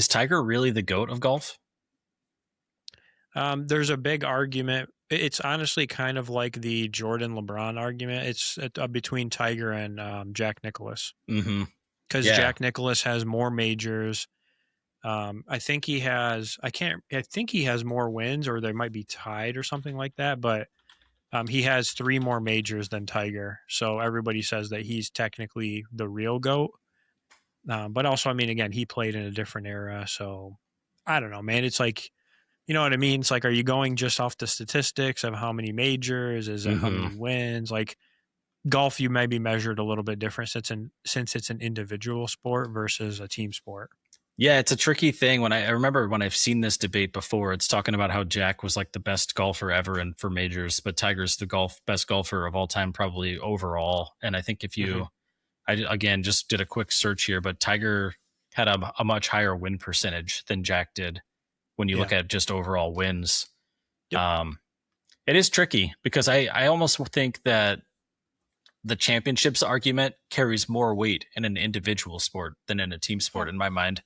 Is Tiger really the GOAT of golf? There's a big argument. It's honestly kind of like the Jordan LeBron argument. It's between Tiger and Jack Nicklaus, Mm-hmm. because Yeah. Jack Nicklaus has more majors. I think he has. I think he has more wins, or they might be tied or something like that. But he has three more majors than Tiger, so everybody says that he's technically the real goat. But also, I mean, again, he played in a different era, so I don't know, man. It's like, you know what I mean? It's like, are you going just off the statistics of how many majors? Is it how Mm-hmm. many wins? Like golf, you may be measured a little bit different since it's an individual sport versus a team sport. Yeah, it's a tricky thing. I remember when I've seen this debate before, it's talking about how Jack was like the best golfer ever and for majors, but Tiger's the best golfer of all time, probably overall. And I think if Hmm. you, I again just did a quick search here, but Tiger had a much higher win percentage than Jack did when you look Yeah. at just overall wins. Yep. Um, it is tricky because I almost think that the championships argument carries more weight in an individual sport than in a team sport Oh, in my mind.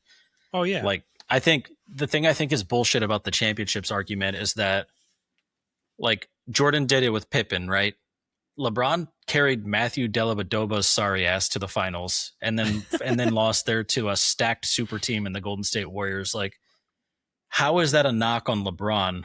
oh yeah. Like, I think the thing I think is bullshit about the championships argument is that, like, Jordan did it with Pippen, right? LeBron carried Matthew Dellavedova's sorry ass to the finals, and then lost there to a stacked super team in the Golden State Warriors. Like, how is that a knock on LeBron?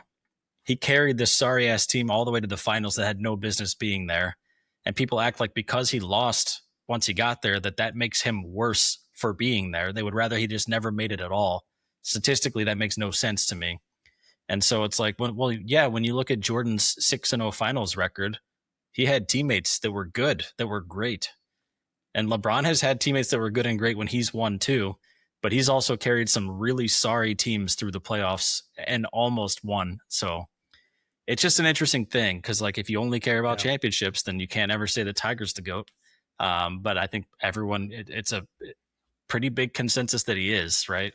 He carried this sorry ass team all the way to the finals that had no business being there, and people act like because he lost once he got there that makes him worse for being there. They would rather he just never made it at all. Statistically, that makes no sense to me. And so it's like, well, yeah, when you look at Jordan's 6-0 finals record, he had teammates that were good, that were great. And LeBron has had teammates that were good and great when he's won too, but he's also carried some really sorry teams through the playoffs and almost won. So it's just an interesting thing because, like, if you only care about Yeah. championships, then you can't ever say that Tiger's the GOAT. But I think it's a pretty big consensus that he is, right?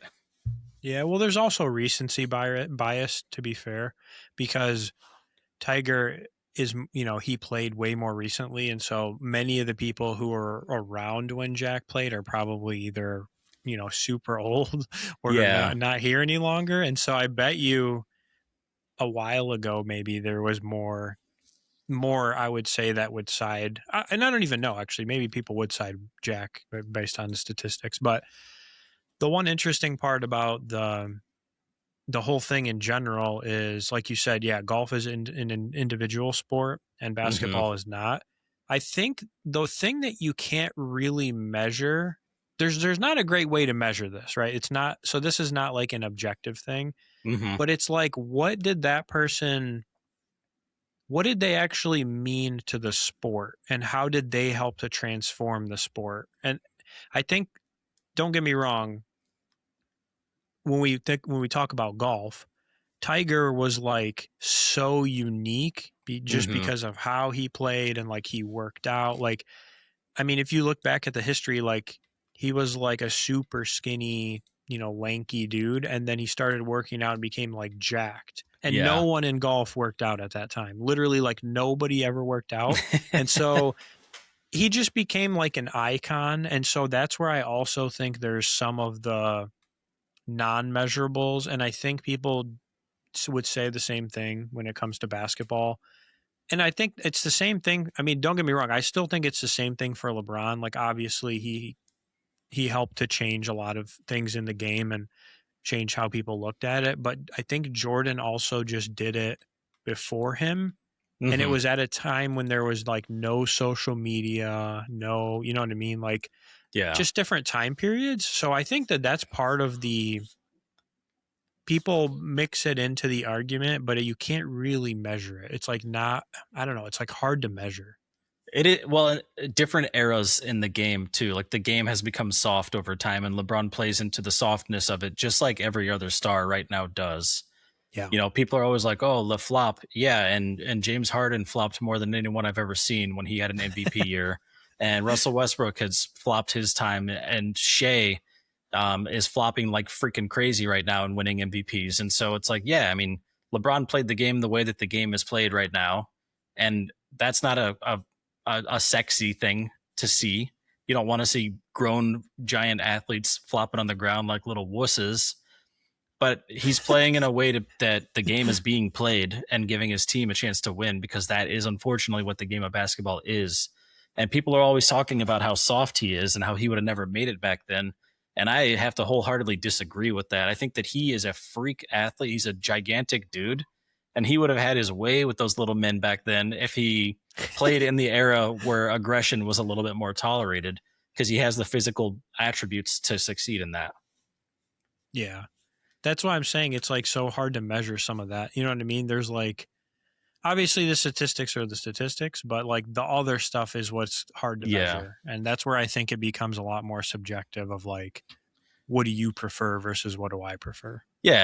Yeah. Well, there's also recency bias, to be fair, because Tiger is, he played way more recently. And so many of the people who were around when Jack played are probably either, super old or Yeah. not here any longer. And so I bet you a while ago, maybe there was more, I would say, that would side. And I don't even know, actually, maybe people would side Jack based on the statistics. But the one interesting part about the whole thing in general is, like you said, yeah, golf is in an individual sport and Hmm. basketball is not. I think the thing that you can't really measure, there's not a great way to measure this, right? It's not, so this is not like an objective thing, Hmm. but it's like, what did they actually mean to the sport and how did they help to transform the sport? And I think, don't get me wrong, when we talk about golf, Tiger was like so unique just Hmm. because of how he played and like he worked out. Like, I mean, if you look back at the history, like he was like a super skinny, lanky dude. And then he started working out and became like jacked. And no Yeah. one in golf worked out at that time. Literally, like nobody ever worked out. And so he just became like an icon. And so that's where I also think there's some of the non measurables. And I think people would say the same thing when it comes to basketball. And I think it's the same thing. I mean, don't get me wrong. I still think it's the same thing for LeBron. Like obviously he helped to change a lot of things in the game and change how people looked at it, but I think Jordan also just did it before him. And it Hmm. was at a time when there was like no social media, no, you know what I mean? Like Yeah. just different time periods. So I think that that's part of the people mix it into the argument, but you can't really measure it. It's like not, I don't know, it's like hard to measure. It is, well, different eras in the game too. Like the game has become soft over time, and LeBron plays into the softness of it, just like every other star right now does. Yeah. People are always like, "Oh, the flop." Yeah, and James Harden flopped more than anyone I've ever seen when he had an MVP year, and Russell Westbrook has flopped his time, and Shea is flopping like freaking crazy right now and winning MVPs. And so it's like, yeah, I mean, LeBron played the game the way that the game is played right now, and that's not a sexy thing to see. You don't want to see grown giant athletes flopping on the ground like little wusses. but he's playing in a way that the game is being played and giving his team a chance to win, because that is unfortunately what the game of basketball is. And people are always talking about how soft he is and how he would have never made it back then. And I have to wholeheartedly disagree with that. I think that he is a freak athlete. He's a gigantic dude, and he would have had his way with those little men back then if he played in the era where aggression was a little bit more tolerated, because he has the physical attributes to succeed in that. Yeah. That's why I'm saying it's like so hard to measure some of that. You know what I mean? There's like, obviously the statistics are the statistics, but like the other stuff is what's hard to measure. And that's where I think it becomes a lot more subjective of like, what do you prefer versus what do I prefer? Yeah.